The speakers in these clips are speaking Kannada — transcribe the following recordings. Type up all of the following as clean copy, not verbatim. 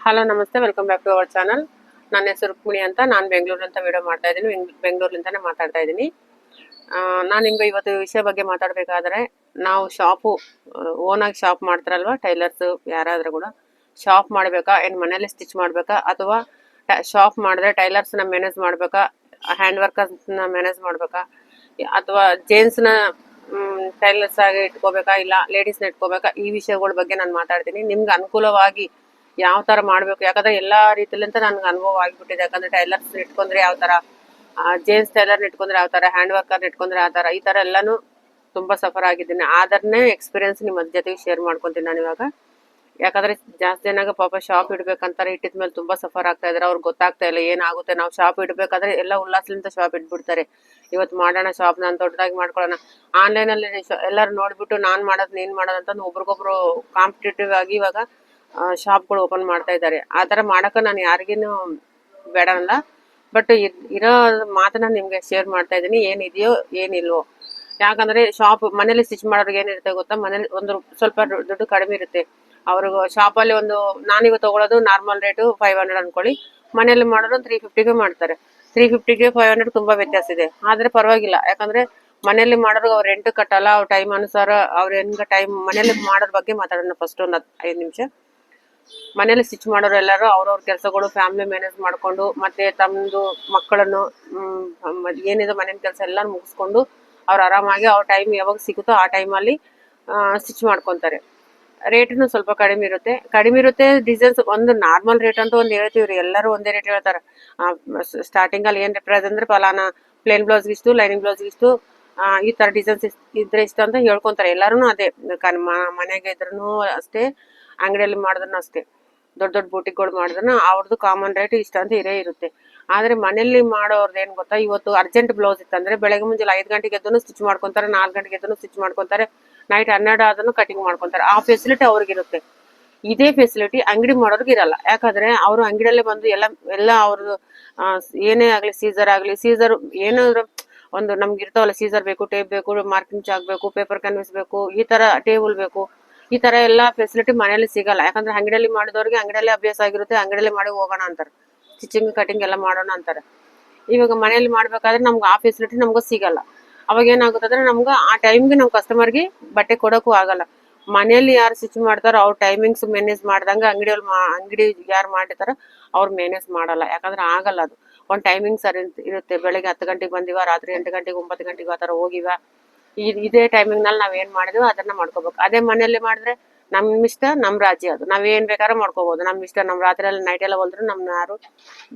ಹಲೋ ನಮಸ್ತೆ, welcome back to our channel. ನನ್ನ ಹೆಸರು ರುಕ್ಮಿಣಿ ಅಂತ. ನಾನು ಬೆಂಗಳೂರಿಂದ ವಿಡಿಯೋ ಮಾಡ್ತಾ ಇದ್ದೀನಿ. ಬೆಂಗಳೂರಿಂದನೇ ಮಾತಾಡ್ತಾ ಇದ್ದೀನಿ. ನಾನು ನಿಮ್ಗೆ ಇವತ್ತು ವಿಷಯ ಬಗ್ಗೆ ಮಾತಾಡಬೇಕಾದ್ರೆ, ನಾವು ಓನಾಗಿ ಶಾಪ್ ಮಾಡ್ತಾರಲ್ವ ಟೈಲರ್ಸ್ ಯಾರಾದರೂ ಕೂಡ ಶಾಪ್ ಮಾಡಬೇಕಾ, ಏನು ಮನೇಲಿ ಸ್ಟಿಚ್ ಮಾಡಬೇಕಾ, ಅಥವಾ ಶಾಪ್ ಮಾಡಿದ್ರೆ ಟೈಲರ್ಸ್ನ ಮ್ಯಾನೇಜ್ ಮಾಡಬೇಕಾ, ಹ್ಯಾಂಡ್ ವರ್ಕರ್ಸ್ನ ಮ್ಯಾನೇಜ್ ಮಾಡಬೇಕಾ, ಅಥವಾ ಜೆಂಟ್ಸ್ನ ಟೈಲರ್ಸ್ ಆಗಿ ಇಟ್ಕೋಬೇಕಾ, ಇಲ್ಲ ಲೇಡೀಸ್ನ ಇಟ್ಕೋಬೇಕಾ, ಈ ವಿಷಯಗಳ ಬಗ್ಗೆ ನಾನು ಮಾತಾಡ್ತೀನಿ. ನಿಮ್ಗೆ ಅನುಕೂಲವಾಗಿ ಯಾವ ತರ ಮಾಡ್ಬೇಕು, ಯಾಕಂದ್ರೆ ಎಲ್ಲಾ ರೀತಿಲಿಂದ ನನ್ಗೆ ಅನುಭವ ಆಗಿಬಿಟ್ಟಿದೆ. ಯಾಕಂದ್ರೆ ಟೈಲರ್ಸ್ ಇಟ್ಕೊಂಡ್ರೆ ಯಾವ ತರ, ಜೇಂಟ್ಸ್ ಟೈಲರ್ ಇಟ್ಕೊಂಡ್ರೆ ಯಾವ ತರ, ಹ್ಯಾಂಡ್ ವರ್ಕರ್ ಇಟ್ಕೊಂಡ್ರೆ ಯಾವ ತರ, ಈ ತರ ಎಲ್ಲಾನು ತುಂಬಾ ಸಫರ್ ಆಗಿದ್ದೀನಿ. ಅದನ್ನೇ ಎಕ್ಸ್ಪೀರಿಯನ್ಸ್ ನಿಮ್ಮ ಜೊತೆಗೆ ಶೇರ್ ಮಾಡ್ಕೊಂತೀನಿ ನಾನು ಇವಾಗ. ಯಾಕಂದ್ರೆ ಜಾಸ್ತಿ ಜನ ಪಾಪ ಶಾಪ್ ಇಡ್ಬೇಕಂತಾರೆ, ಇಟ್ಟಿದ್ಮೇಲೆ ತುಂಬಾ ಸಫರ್ ಆಗ್ತಾ ಇದಾರೆ. ಅವ್ರಿಗೆ ಗೊತ್ತಾಗ್ತಾ ಇಲ್ಲ ಏನಾಗುತ್ತೆ. ನಾವು ಶಾಪ್ ಇಡ್ಬೇಕಾದ್ರೆ ಎಲ್ಲ ಉಲ್ಲಾಸಲಿಂದ ಶಾಪ್ ಇಟ್ಬಿಡ್ತಾರೆ. ಇವತ್ತು ಮಾಡೋಣ ಶಾಪ್, ನಾನು ದೊಡ್ಡದಾಗಿ ಮಾಡ್ಕೊಳ್ಳೋಣ. ಆನ್ಲೈನ್ ಅಲ್ಲಿ ಎಲ್ಲರೂ ನೋಡ್ಬಿಟ್ಟು ನಾನ್ ಮಾಡೋದು ನೀನ್ ಮಾಡೋದು ಅಂತ ಒಬ್ರಿಗೊಬ್ರು ಕಾಂಪಿಟೇಟಿವ್ ಆಗಿ ಇವಾಗ ಶಾಪ್ಗಳು ಓಪನ್ ಮಾಡ್ತಾ ಇದ್ದಾರೆ. ಆ ತರ ಮಾಡಕ ನಾನು ಯಾರಿಗೇನು ಬೇಡ ಅಲ್ಲ, ಬಟ್ ಇರೋ ಮಾತನ್ನ ನಿಮ್ಗೆ ಶೇರ್ ಮಾಡ್ತಾ ಇದ್ದೀನಿ. ಏನಿದೆಯೋ ಏನಿಲ್ವೋ. ಯಾಕಂದ್ರೆ ಮನೇಲಿ ಸ್ಟಿಚ್ ಮಾಡೋರಿಗೆ ಏನಿರುತ್ತೆ ಗೊತ್ತಾ, ಮನೇಲಿ ಒಂದು ಸ್ವಲ್ಪ ದುಡ್ಡು ಕಡಿಮೆ ಇರುತ್ತೆ. ಅವ್ರಿಗೆ ಶಾಪಲ್ಲಿ ನಾನಿವಾಗ ತಗೊಳ್ಳೋದು ನಾರ್ಮಲ್ ರೇಟು 500 ಅನ್ಕೊಳ್ಳಿ, ಮನೇಲಿ ಮಾಡೋದು 350ಗೆ ಮಾಡ್ತಾರೆ. 350ಗೆ 500 ತುಂಬಾ ವ್ಯತ್ಯಾಸ ಇದೆ. ಆದ್ರೆ ಪರವಾಗಿಲ್ಲ, ಯಾಕಂದ್ರೆ ಮನೇಲಿ ಮಾಡೋರು ಅವ್ರ ರೆಂಟ್ ಕಟ್ಟಲ್ಲ. ಅವ್ರ ಟೈಮ್ ಅನುಸಾರ ಅವ್ರ ಮನೇಲಿ ಮಾಡೋದ್ರ ಬಗ್ಗೆ ಮಾತಾಡೋಣ ಫಸ್ಟ್ ಒಂದು 5 ನಿಮಿಷ. ಮನೇಲಿ ಸ್ಟಿಚ್ ಮಾಡೋರು ಎಲ್ಲರೂ ಅವ್ರವ್ರ ಕೆಲಸಗಳು ಫ್ಯಾಮಿಲಿ ಮ್ಯಾನೇಜ್ ಮಾಡ್ಕೊಂಡು, ಮತ್ತೆ ತಮ್ಮದು ಮಕ್ಕಳನ್ನು ಏನಿದೆ ಮನೇನ ಕೆಲಸ ಎಲ್ಲ ಮುಗಿಸ್ಕೊಂಡು ಅವ್ರು ಆರಾಮಾಗಿ ಅವ್ರ ಟೈಮ್ ಯಾವಾಗ ಸಿಗುತ್ತೋ ಆ ಟೈಮಲ್ಲಿ ಸ್ಟಿಚ್ ಮಾಡ್ಕೊತಾರೆ. ರೇಟ್ನು ಸ್ವಲ್ಪ ಕಡಿಮೆ ಇರುತ್ತೆ. ಡಿಸೈನ್ಸ್ ಒಂದು ನಾರ್ಮಲ್ ರೇಟ್ ಅಂತ ಒಂದು ಹೇಳ್ತೀವ್ರಿ, ಎಲ್ಲರೂ ಒಂದೇ ರೇಟ್ ಹೇಳ್ತಾರೆ. ಸ್ಟಾರ್ಟಿಂಗ್ ಅಲ್ಲಿ ಏನ್ ರೇಟ್ ಅಂದ್ರೆ ಫಲಾನ ಪ್ಲೇನ್ ಬ್ಲೌಸ್ ಇಷ್ಟು, ಲೈನಿಂಗ್ ಬ್ಲೌಸ್ ಇಷ್ಟು, ಈ ತರ ಡಿಸೈನ್ಸ್ ಇದ್ರೆ ಇಷ್ಟ ಅಂತ ಹೇಳ್ಕೊಂತಾರೆ. ಎಲ್ಲರೂ ಅದೇ. ಮನೆಗೆ ಇದ್ರೂ ಅಷ್ಟೇ, ಅಂಗಡಿಯಲ್ಲಿ ಮಾಡಿದ್ರು ಅಷ್ಟೇ, ದೊಡ್ಡ ದೊಡ್ಡ ಬೂಟಿಗಳು ಮಾಡಿದ್ರು ಅವ್ರದ್ದು ಕಾಮನ್ ರೇಟ್ ಇಷ್ಟ ಅಂತ ಇರುತ್ತೆ. ಆದ್ರೆ ಮನೇಲಿ ಮಾಡೋರ್ದು ಏನ್ ಗೊತ್ತಾ, ಇವತ್ತು ಅರ್ಜೆಂಟ್ ಬ್ಲೌಸ್ ಇತ್ತಂದ್ರೆ ಬೆಳಗ್ಗೆ ಮುಂಜಾನೆ 5 ಗಂಟೆಗೆ ಎದ್ದು ಸ್ಟಿಚ್ ಮಾಡ್ಕೊಂತಾರೆ, 4 ಗಂಟೆಗೆ ಎದ್ದು ಸ್ಟಿಚ್ ಮಾಡ್ಕೊಂತಾರೆ, ನೈಟ್ 12 ಆದ್ರೂ ಕಟಿಂಗ್ ಮಾಡ್ಕೊಂತಾರೆ. ಆ ಫೆಸಿಲಿಟಿ ಅವ್ರಿಗಿರುತ್ತೆ. ಇದೇ ಫೆಸಿಲಿಟಿ ಅಂಗಡಿ ಮಾಡೋರ್ಗೆ ಇರಲ್ಲ. ಯಾಕಂದ್ರೆ ಅವರು ಅಂಗಡಿಯಲ್ಲೇ ಬಂದು ಎಲ್ಲ ಅವ್ರದ್ದು ಏನೇ ಆಗ್ಲಿ, ಸೀಸರ್ ಏನಾದ್ರು ಒಂದು ನಮ್ಗೆ ಇರ್ತಾವಲ್ಲ, ಸೀಸರ್ ಬೇಕು, ಟೇಪ್ ಬೇಕು, ಮಾರ್ಕಿಂಗ್ ಚಾಕ್ ಬೇಕು, ಪೇಪರ್ ಕ್ಯಾನ್ವಸ್ ಬೇಕು, ಈ ತರ ಟೇಬಲ್ ಬೇಕು, ಈ ತರ ಎಲ್ಲಾ ಫೆಸಿಲಿಟಿ ಮನೆಯಲ್ಲಿ ಸಿಗಲ್ಲ. ಯಾಕಂದ್ರೆ ಅಂಗಡಿಯಲ್ಲಿ ಮಾಡಿದವ್ರಿಗೆ ಅಂಗಡಿಯಲ್ಲಿ ಅಭ್ಯಾಸ ಆಗಿರುತ್ತೆ, ಅಂಗಡಿಯಲ್ಲಿ ಮಾಡಿ ಹೋಗೋಣ ಅಂತಾರೆ, ಸ್ಟಿಚಿಂಗ್ ಕಟಿಂಗ್ ಎಲ್ಲ ಮಾಡೋಣ ಅಂತಾರೆ. ಇವಾಗ ಮನೆಯಲ್ಲಿ ಮಾಡ್ಬೇಕಾದ್ರೆ ನಮ್ಗೆ ಆ ಫೆಸಿಲಿಟಿ ನಮ್ಗೆ ಸಿಗಲ್ಲ. ಅವಾಗ ಏನಾಗುತ್ತೆ ಅಂದ್ರೆ ನಮ್ಗೆ ಆ ಟೈಮ್ಗೆ ನಾವು ಕಸ್ಟಮರ್ಗೆ ಬಟ್ಟೆ ಕೊಡೋಕ್ಕೂ ಆಗಲ್ಲ. ಮನೆಯಲ್ಲಿ ಯಾರು ಸ್ಟಿಚ್ ಮಾಡ್ತಾರೋ ಅವ್ರ ಟೈಮಿಂಗ್ಸ್ ಮ್ಯಾನೇಜ್ ಮಾಡ್ದಂಗೆ ಅಂಗಡಿ ಯಾರು ಮಾಡಿರ್ತಾರ ಅವ್ರು ಮ್ಯಾನೇಜ್ ಮಾಡಲ್ಲ. ಯಾಕಂದ್ರೆ ಆಗಲ್ಲ, ಅದು ಒಂದು ಟೈಮಿಂಗ್ ಸರಿ ಇರುತ್ತೆ. ಬೆಳಗ್ಗೆ 10 ಗಂಟೆಗೆ ಬಂದಿವ, ರಾತ್ರಿ 8 ಗಂಟೆಗೆ 9 ಗಂಟೆಗೆ ಆ ಥರ ಹೋಗಿವ. ಇದೇ ಟೈಮಿಂಗ್ ನಲ್ಲಿ ನಾವೇನ್ ಮಾಡಿದ್ವಿ ಅದನ್ನ ಮಾಡ್ಕೋಬೇಕು. ಅದೇ ಮನೆಯಲ್ಲಿ ಮಾಡಿದ್ರೆ ನಮ್ ಇಷ್ಟ, ನಮ್ ರಾಜ್ಯ, ಅದು ನಾವೇನ್ ಬೇಕಾದ್ರೂ ಮಾಡ್ಕೋಬಹುದು. ನಮ್ ಇಷ್ಟ, ನಮ್ ರಾತ್ರಿ ಎಲ್ಲ ನೈಟ್ ಎಲ್ಲ ಹೊಲ್ದ್ರೆ ನಮ್ನ ಯಾರು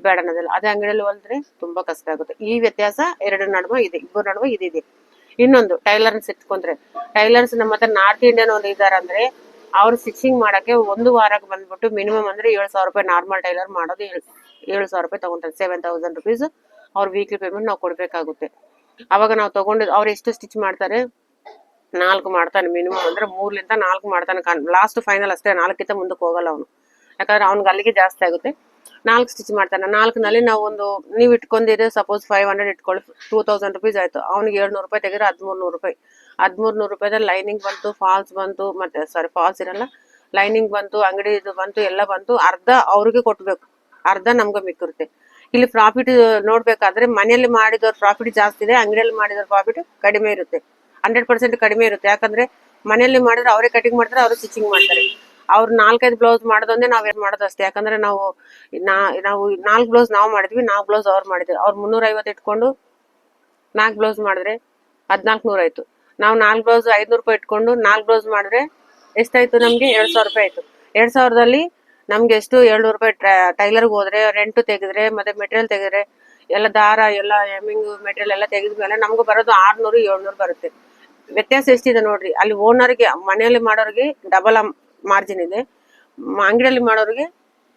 ಬೇಡ ಅನ್ನೋದಿಲ್ಲ. ಅದೇ ಅಂಗಡಿಯಲ್ಲಿ ಹೊಲ್ದ್ರೆ ತುಂಬಾ ಕಷ್ಟ ಆಗುತ್ತೆ. ಈ ವ್ಯತ್ಯಾಸ ಇಬ್ಬರ ನಡುವೆ ಇದಿದೆ. ಇನ್ನೊಂದು ಟೈಲರ್ಸ್ ಇಟ್ಕೊಂಡ್ರೆ, ಟೈಲರ್ಸ್ ನಮ್ಮ ಹತ್ರ ನಾರ್ತ್ ಇಂಡಿಯನ್ ಒಂದು ಇದಾರಂದ್ರೆ, ಅವ್ರು ಸ್ಟಿಚಿಂಗ್ ಮಾಡಕ್ಕೆ ಒಂದು ವಾರಕ್ಕೆ ಬಂದ್ಬಿಟ್ಟು ಮಿನಿಮಮ್ ಅಂದ್ರೆ 7,000 ರೂಪಾಯಿ. ನಾರ್ಮಲ್ ಟೈಲರ್ ಮಾಡೋದು 7,000 ರೂಪಾಯಿ ತಗೊಂತಾರೆ. 7,000 ರುಪೀಸ್ ಅವ್ರ ವೀಕ್ಲಿ ಪೇಮೆಂಟ್ ನಾವು ಕೊಡ್ಬೇಕಾಗುತ್ತೆ. ಅವಾಗ ನಾವು ತಗೊಂಡಿದ್ದು ಅವ್ರು ಎಷ್ಟು ಸ್ಟಿಚ್ ಮಾಡ್ತಾರೆ, 4 ಮಾಡ್ತಾನೆ ಮಿನಿಮಮ್ ಅಂದ್ರೆ 3ರಿಂದ 4 ಮಾಡ್ತಾನೆ. ಲಾಸ್ಟ್ ಫೈನಲ್ ಅಷ್ಟೇ, 4ಕ್ಕಿಂತ ಮುಂದಕ್ಕೆ ಹೋಗಲ್ಲ ಅವನು. ಯಾಕಂದ್ರೆ ಅವ್ನಿಗೆ ಅಲ್ಲಿಗೆ ಜಾಸ್ತಿ ಆಗುತ್ತೆ. 4 ಸ್ಟಿಚ್ ಮಾಡ್ತಾನೆ. 4ನಲ್ಲಿ ನಾವು ನೀವು ಇಟ್ಕೊಂಡಿದ್ರೆ ಸಪೋಸ್ 500 ಇಟ್ಕೊಳ್ಳಿ, 2,000 ರುಪೀಸ್ ಆಯ್ತು. ಅವ್ನಿಗೆ 700 ರೂಪಾಯಿ ತೆಗೆದ್ರೆ 1,300 ರೂಪಾಯಿ. 1,300 ರೂಪಾಯಿದಲ್ಲಿ ಲೈನಿಂಗ್ ಬಂತು, ಫಾಲ್ಸ್ ಬಂತು, ಮತ್ತೆ ಸಾರಿ ಫಾಲ್ಸ್ ಇರಲ್ಲ, ಲೈನಿಂಗ್ ಬಂತು, ಅಂಗಡಿ ಇದು ಬಂತು, ಎಲ್ಲ ಬಂತು. ಅರ್ಧ ಅವ್ರಿಗೆ ಕೊಟ್ಬೇಕು, ಅರ್ಧ ನಮ್ಗೆ ಮಿಕ್ಕಿರುತ್ತೆ. ಇಲ್ಲಿ ಪ್ರಾಫಿಟ್ ನೋಡ್ಬೇಕಾದ್ರೆ ಮನೆಯಲ್ಲಿ ಮಾಡಿದವ್ರ ಪ್ರಾಫಿಟ್ ಜಾಸ್ತಿ ಇದೆ, ಅಂಗಡಿಯಲ್ಲಿ ಮಾಡಿದವ್ರ ಪ್ರಾಫಿಟ್ ಕಡಿಮೆ ಇರುತ್ತೆ. 100% ಕಡಿಮೆ ಇರುತ್ತೆ. ಯಾಕಂದ್ರೆ ಮನೆಯಲ್ಲಿ ಮಾಡಿದ್ರೆ ಅವರೇ ಕಟಿಂಗ್ ಮಾಡ್ತಾರೆ, ಅವರು ಸ್ಟಿಚಿಂಗ್ ಮಾಡ್ತಾರೆ. ಅವ್ರು 4-5 ಬ್ಲೌಸ್ ಮಾಡೋದೊಂದೇ ನಾವೇನ್ ಮಾಡೋದು ಅಷ್ಟೇ. ಯಾಕಂದ್ರೆ ನಾವು 4 ಬ್ಲೌಸ್ ನಾವು ಮಾಡಿದ್ವಿ, 4 ಬ್ಲೌಸ್ ಅವ್ರು ಮಾಡಿದ್ವಿ. ಅವ್ರು 350 ಇಟ್ಕೊಂಡು 4 ಬ್ಲೌಸ್ ಮಾಡಿದ್ರೆ 1,400 ಆಯ್ತು. ನಾವು 4 ಬ್ಲೌಸ್ 500 ರೂಪಾಯಿ ಇಟ್ಕೊಂಡು 4 ಬ್ಲೌಸ್ ಮಾಡಿದ್ರೆ ಎಷ್ಟಾಯ್ತು ನಮ್ಗೆ? 2,000 ರೂಪಾಯಿ ಆಯ್ತು. 2,000ದಲ್ಲಿ ನಮ್ಗೆ ಎಷ್ಟು? 700 ರೂಪಾಯಿ ಟೈಲರ್ಗೆ ಹೋದ್ರೆ, ರೆಂಟ್ ತೆಗೆದ್ರೆ, ಮತ್ತೆ ಮೆಟೀರಿಯಲ್ ತೆಗೆದ್ರೆ, ಎಲ್ಲ ದಾರ ಎಲ್ಲ ಎಮ್ಮಿಂಗ್ ಮೆಟೀರಿಯಲ್ ಎಲ್ಲ ತೆಗೆದ್ಮೇಲೆ ನಮ್ಗೆ ಬರೋದು 600-700 ಬರುತ್ತೆ. ವ್ಯತ್ಯಾಸ ಎಷ್ಟಿದೆ ನೋಡ್ರಿ. ಅಲ್ಲಿ ಓನರ್ಗೆ, ಮನೆಯಲ್ಲಿ ಮಾಡೋರಿಗೆ ಡಬಲ್ ಮಾರ್ಜಿನ್ ಇದೆ, ಅಂಗಡಿಯಲ್ಲಿ ಮಾಡೋರಿಗೆ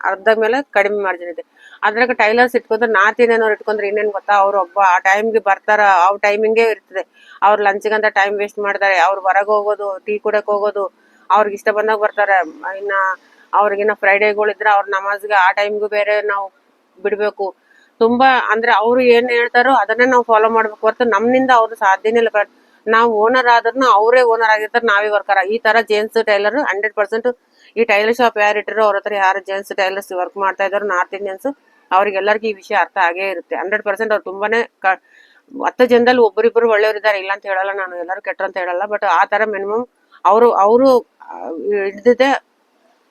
ಅರ್ಧ ಮೇಲೆ ಕಡಿಮೆ ಮಾರ್ಜಿನ್ ಇದೆ. ಅದ್ರಾಗ ಟೈಲರ್ಸ್ ಇಟ್ಕೊಂಡ್ರೆ, ನಾರ್ತ್ ಇಂಡಿಯನ್ ಇಟ್ಕೊಂಡ್ರೆ ಇನ್ನೇನ್ ಗೊತ್ತಾ, ಅವ್ರು ಆ ಟೈಮ್ಗೆ ಬರ್ತಾರ, ಅವ್ರ ಟೈಮಿಂಗೇ ಇರ್ತದೆ. ಅವ್ರು ಲಂಚ್ಗಂತ ಟೈಮ್ ವೇಸ್ಟ್ ಮಾಡ್ತಾರೆ. ಅವ್ರು ಹೊರಗೆ ಹೋಗೋದು, ಟೀ ಕುಡಕ್ ಹೋಗೋದು, ಅವ್ರಿಗೆ ಇಷ್ಟ ಬಂದಾಗ ಬರ್ತಾರೆ. ಇನ್ನ ಅವ್ರಿಗಿನ್ನ ಫ್ರೈಡೇಗಳಿದ್ರೆ ಅವ್ರ ನಮಾಜ್ಗೆ ಆ ಟೈಮ್ಗೂ ಬೇರೆ ನಾವು ಬಿಡ್ಬೇಕು. ತುಂಬಾ ಅಂದ್ರೆ ಅವ್ರು ಏನ್ ಹೇಳ್ತಾರೋ ಅದನ್ನೇ ನಾವು ಫಾಲೋ ಮಾಡ್ಬೇಕು ಹೊರತು ನಮ್ಮಿಂದ ಅವ್ರು ಸಾಧ್ಯನೇ ಇಲ್ಲ. ನಾವು ಓನರ್ ಆದ್ರೂ ಅವರೇ ಓನರ್ ಆಗಿರ್ತಾರೆ, ನಾವೇ ವರ್ಕರ್. ಈ ತರ ಜೇಂಟ್ಸ್ ಟೈಲರ್ 100% ಈ ಟೈಲರ್ ಶಾಪ್ ಯಾರು ಇಟ್ಟರು ಅವ್ರ ಹತ್ರ ಯಾರು ಜೆಂಟ್ಸ್ ಟೈಲರ್ಸ್ ವರ್ಕ್ ಮಾಡ್ತಾ ಇದಾರೋ ನಾರ್ತ್ ಇಂಡಿಯನ್ಸ್ ಅವ್ರಿಗೆಲ್ಲರಿಗೂ ಈ ವಿಷಯ ಅರ್ಥ ಆಗೇ ಇರುತ್ತೆ. 100% ಅವ್ರು ತುಂಬಾನೇ 10 ಜನದಲ್ಲಿ ಒಬ್ಬರಿಬ್ಬರು ಒಳ್ಳೆಯವರಿದ್ದಾರೆ, ಇಲ್ಲ ಅಂತ ಹೇಳಲ್ಲ ನಾನು, ಎಲ್ಲರೂ ಕೆಟ್ಟರು ಅಂತ ಹೇಳಲ್ಲ. ಬಟ್ ಆ ತರ ಮಿನಿಮಮ್ ಅವರು ಹಿಡ್ದಿದೆ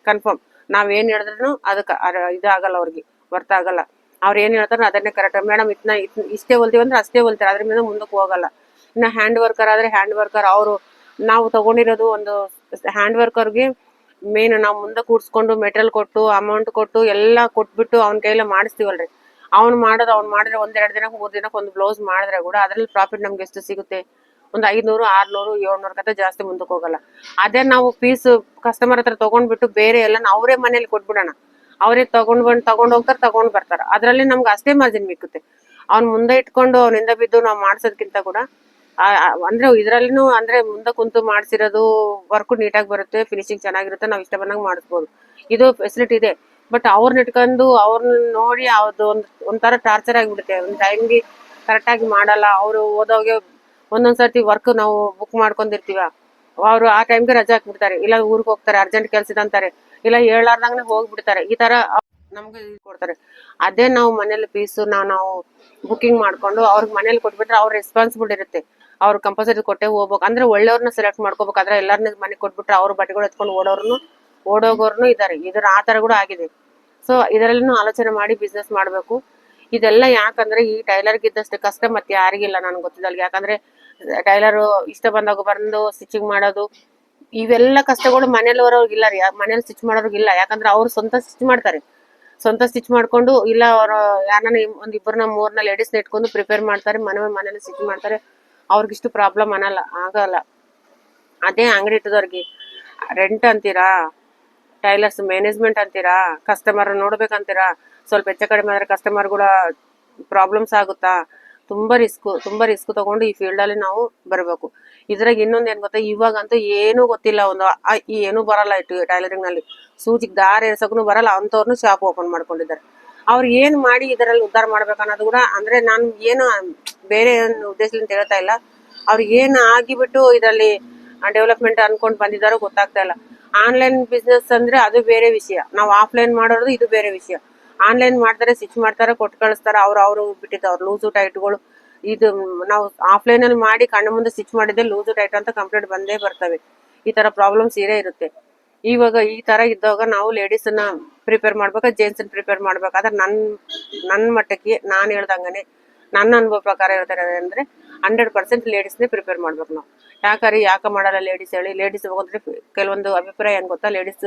ಕನ್ಫರ್ಮ್. ನಾವೇನ್ ಹೇಳಿದ್ರು ಅದಕ್ಕೆ ಇದಾಗಲ್ಲ, ಅವ್ರಿಗೆ ವರ್ತ್ ಆಗಲ್ಲ. ಅವ್ರು ಏನ್ ಹೇಳ್ತಾರೋ ಅದನ್ನೇ ಕರೆಕ್ಟ್. ಮೇಡಮ್ ಇಷ್ಟೇ ಹೊಲ್ತೀವಿ ಅಂದ್ರೆ ಅಷ್ಟೇ ಹೊಲ್ತಾರೆ, ಅದ್ರ ಮೇಲೆ ಮುಂದಕ್ಕೆ ಹೋಗಲ್ಲ. ಇನ್ನ ಹ್ಯಾಂಡ್ ವರ್ಕರ್ ಆದ್ರೆ ಹ್ಯಾಂಡ್ ವರ್ಕರ್ ಅವರು ನಾವು ತಗೊಂಡಿರೋದು ಒಂದು ಹ್ಯಾಂಡ್ ವರ್ಕರ್ಗೆ ಮೇನ್ ನಾವು ಮುಂದೆ ಕೂಡ್ಸ್ಕೊಂಡು ಮೆಟೀರಿಯಲ್ ಕೊಟ್ಟು ಅಮೌಂಟ್ ಕೊಟ್ಟು ಎಲ್ಲ ಕೊಟ್ಬಿಟ್ಟು ಅವ್ನ ಕೈಯಲ್ಲ ಮಾಡಿಸ್ತೀವಲ್ರಿ. ಅವ್ನು ಮಾಡಿದ್ರೆ 1-2 ದಿನಕ್ಕೆ 3 ದಿನಕ್ಕೆ ಒಂದು ಬ್ಲೌಸ್ ಮಾಡಿದ್ರೆ ಕೂಡ ಅದ್ರಲ್ಲಿ ಪ್ರಾಫಿಟ್ ನಮ್ಗೆ ಎಷ್ಟು ಸಿಗುತ್ತೆ? ಒಂದು 500, 600, 700 ಕತೆ ಜಾಸ್ತಿ ಮುಂದಕ್ಕೆ ಹೋಗಲ್ಲ. ಅದೇ ನಾವು ಪೀಸ್ ಕಸ್ಟಮರ್ ಹತ್ರ ತಗೊಂಡ್ಬಿಟ್ಟು ಬೇರೆ ಎಲ್ಲ ಅವರೇ ಮನೇಲಿ ಕೊಟ್ಬಿಡೋಣ, ಅವರೇ ತಗೊಂಡ್ ಹೋಗ್ತಾರೆ, ತಗೊಂಡ್ ಬರ್ತಾರೆ. ಅದ್ರಲ್ಲಿ ನಮ್ಗೆ ಅಷ್ಟೇ ಮಾರ್ಜಿನ್ ಮಿಕ್ಕುತ್ತೆ. ಅವ್ನ್ ಮುಂದೆ ಇಟ್ಕೊಂಡು ಅವನಿಂದ ಬಿದ್ದು ನಾವು ಮಾಡ್ಸೋದಕ್ಕಿಂತ ಕೂಡ ಅಂದ್ರೆ ಇದ್ರಲ್ಲಿನೂ ಅಂದ್ರೆ ಮುಂದೆ ಕುಂತು ಮಾಡ್ಸಿರೋದು ವರ್ಕ್ ನೀಟಾಗಿ ಬರುತ್ತೆ, ಫಿನಿಶಿಂಗ್ ಚೆನ್ನಾಗಿರುತ್ತೆ, ನಾವು ಇಷ್ಟ ಬಂದಂಗೆ ಮಾಡಿಸ್ಬೋದು. ಇದು ಫೆಸಿಲಿಟಿ ಇದೆ. ಬಟ್ ಅವ್ರನ್ನ ಇಟ್ಕೊಂಡು ಅವ್ರನ್ನ ನೋಡಿ ಅದು ಒಂಥರ ಟಾರ್ಚರ್ ಆಗಿಬಿಡುತ್ತೆ. ಒಂದು ಟೈಮ್ಗೆ ಕರೆಕ್ಟಾಗಿ ಮಾಡಲ್ಲ. ಅವರು ಓದೋಗೆ ಒಂದೊಂದ್ಸರ್ತಿ ವರ್ಕ್ ನಾವು ಬುಕ್ ಮಾಡ್ಕೊಂಡಿರ್ತೀವ, ಅವರು ಆ ಟೈಮ್ಗೆ ರಜೆ ಹಾಕ್ಬಿಡ್ತಾರೆ, ಇಲ್ಲ ಊರಿಗೆ ಹೋಗ್ತಾರೆ, ಅರ್ಜೆಂಟ್ ಕೆಲ್ಸ ಅಂತಾರೆ, ಇಲ್ಲ ಹೇಳಾರ್ದಂಗೆ ಹೋಗ್ಬಿಡ್ತಾರೆ. ಈ ತರ ನಮ್ಗೆ ಕೊಡ್ತಾರೆ. ಅದೇ ನಾವು ಮನೇಲಿ ಪೀಸು ನಾವು ಬುಕಿಂಗ್ ಮಾಡ್ಕೊಂಡು ಅವ್ರಿಗೆ ಮನೇಲಿ ಕೊಟ್ಬಿಟ್ರೆ ಅವ್ರ ರೆಸ್ಪಾನ್ಸಿಬಿಲಿಟಿ ಇರುತ್ತೆ. ಅವ್ರು ಕಂಪಲ್ಸರಿ ಕೊಟ್ಟೆ ಹೋಗ್ಬೇಕು. ಅಂದ್ರೆ ಒಳ್ಳೆಯವ್ರನ್ನ ಸೆಲೆಕ್ಟ್ ಮಾಡ್ಕೋಬೇಕು. ಆದ್ರೆ ಎಲ್ಲರನ್ನ ಮನೆಗೆ ಕೊಟ್ಬಿಟ್ರೆ ಅವ್ರ ಬಟ್ಟೆಗಳು ಎತ್ಕೊಂಡು ಓಡೋಗೋರ್ನು ಇದಾರೆ. ಆ ತರ ಕೂಡ ಆಗಿದೆ. ಸೊ ಇದರಲ್ಲೂ ಆಲೋಚನೆ ಮಾಡಿ ಬಿಸ್ನೆಸ್ ಮಾಡ್ಬೇಕು. ಇದೆಲ್ಲ ಯಾಕಂದ್ರೆ ಈ ಟೈಲರ್ಗೆ ಇದ್ದಷ್ಟು ಕಷ್ಟ ಮತ್ತೆ ಯಾರಿಗಿಲ್ಲ ನನ್ಗೆ ಗೊತ್ತಿದ್ದಲ್ಲ. ಯಾಕಂದ್ರೆ ಟೈಲರ್ ಇಷ್ಟ ಬಂದಾಗ ಬಂದು ಸ್ಟಿಚಿಂಗ್ ಮಾಡೋದು ಇವೆಲ್ಲ ಕಷ್ಟಗಳು ಮನೇಲಿರೋರ್ಗಿಲ್ಲ ರೀ, ಮನೇಲಿ ಸ್ಟಿಚ್ ಮಾಡೋರ್ಗಿಲ್ಲ. ಯಾಕಂದ್ರೆ ಅವ್ರು ಸ್ವಂತ ಸ್ಟಿಚ್ ಮಾಡ್ಕೊಂಡು, ಇಲ್ಲ ಅವ್ರ ಯಾರನ್ನ ಒಂದ್ 2-3 ಲೇಡೀಸ್ ಇಟ್ಕೊಂಡು ಪ್ರಿಪೇರ್ ಮಾಡ್ತಾರೆ, ಮನೇಲಿ ಸ್ಟಿಚ್ ಮಾಡ್ತಾರೆ. ಅವ್ರಿಗಿಷ್ಟು ಪ್ರಾಬ್ಲಮ್ ಆಗಲ್ಲ. ಅದೇ ಅಂಗಡಿ ಇಟ್ಟದವ್ರಿಗೆ ರೆಂಟ್ ಅಂತೀರಾ, ಟೈಲರ್ಸ್ ಮ್ಯಾನೇಜ್ಮೆಂಟ್ ಅಂತೀರಾ, ಕಸ್ಟಮರ್ ನೋಡ್ಬೇಕಂತೀರಾ, ಸ್ವಲ್ಪ ಹೆಚ್ಚು ಕಡಿಮೆ ಆದ್ರೆ ಕಸ್ಟಮರ್ ಕೂಡ ಪ್ರಾಬ್ಲಮ್ಸ್ ಆಗುತ್ತಾ? ತುಂಬಾ ರಿಸ್ಕ್ ತಗೊಂಡು ಈ ಫೀಲ್ಡ್ ಅಲ್ಲಿ ನಾವು ಬರಬೇಕು. ಇದ್ರಾಗ ಇನ್ನೊಂದ್ ಏನ್ ಗೊತ್ತಾ, ಇವಾಗಂತೂ ಏನೂ ಗೊತ್ತಿಲ್ಲ, ಏನು ಬರಲ್ಲ ಟೈಲರಿಂಗ್ ನಲ್ಲಿ. ಸೂಜಿಗೆ ದಾರ ಎರ್ಸಕ್ನು ಬರಲ್ಲ ಅಂತವ್ರನ್ನು ಶಾಪ್ ಓಪನ್ ಮಾಡ್ಕೊಂಡಿದ್ದಾರೆ. ಅವ್ರು ಏನ್ ಮಾಡಿ ಇದರಲ್ಲಿ ಉದ್ಧಾರ ಮಾಡ್ಬೇಕನ್ನೋದು ಕೂಡ, ಅಂದ್ರೆ ನಾನು ಏನು ಬೇರೆ ಉದ್ದೇಶದಿಂದ ಹೇಳ್ತಾ ಇಲ್ಲ, ಅವ್ರಿಗೆ ಏನ್ ಆಗಿಬಿಟ್ಟು ಇದರಲ್ಲಿ ಡೆವಲಪ್ಮೆಂಟ್ ಅನ್ಕೊಂಡ್ ಬಂದಿದ್ದಾರೋ ಗೊತ್ತಾಗ್ತಾ ಇಲ್ಲ. ಆನ್ಲೈನ್ ಬಿಸ್ನೆಸ್ ಅಂದ್ರೆ ಅದು ಬೇರೆ ವಿಷಯ, ನಾವು ಆಫ್ಲೈನ್ ಮಾಡೋದು ಇದು ಬೇರೆ ವಿಷಯ. ಆನ್ಲೈನ್ ಮಾಡ್ತಾರೆ, ಸ್ಟಿಚ್ ಮಾಡ್ತಾರೆ, ಕೊಟ್ಟು ಕಳಿಸ್ತಾರೆ, ಅವ್ರು ಬಿಟ್ಟಿದ್ದವ್ರು ಲೂಸು ಟೈಟ್ಗಳು. ಇದು ನಾವು ಆಫ್ಲೈನ್ ಅಲ್ಲಿ ಮಾಡಿ ಕಣ್ಣು ಮುಂದೆ ಸ್ಟಿಚ್ ಮಾಡಿದ್ರೆ ಲೂಸು ಟೈಟ್ ಅಂತ ಕಂಪ್ಲೇಂಟ್ ಬಂದೇ ಬರ್ತವೆ. ಈ ತರ ಪ್ರಾಬ್ಲಮ್ಸ್ ಇರುತ್ತೆ. ಇವಾಗ ಈ ತರ ಇದ್ದಾಗ ನಾವು ಲೇಡೀಸ್ ನ ಪ್ರಿಪೇರ್ ಮಾಡ್ಬೇಕಾ ಜೆಂಟ್ಸ್ ಪ್ರಿಪೇರ್ ಮಾಡ್ಬೇಕಾದ್ರೆ ನನ್ ಮಟ್ಟಕ್ಕೆ ನಾನು ಹೇಳ್ದಂಗನೆ ನನ್ನ ಅನುಭವ ಪ್ರಕಾರ ಹೇಳ್ತಾರೆ ಅಂದ್ರೆ 100% ಲೇಡೀಸ್ನೇ ಪ್ರಿಪೇರ್ ಮಾಡ್ಬೇಕು ನಾವು. ಯಾಕೆ ಮಾಡಲ್ಲ ಲೇಡೀಸ್ ಹೇಳಿ? ಲೇಡೀಸ್ ಹೋದ್ರೆ ಕೆಲವೊಂದು ಅಭಿಪ್ರಾಯ ಏನ್ ಗೊತ್ತಾ, ಲೇಡೀಸ್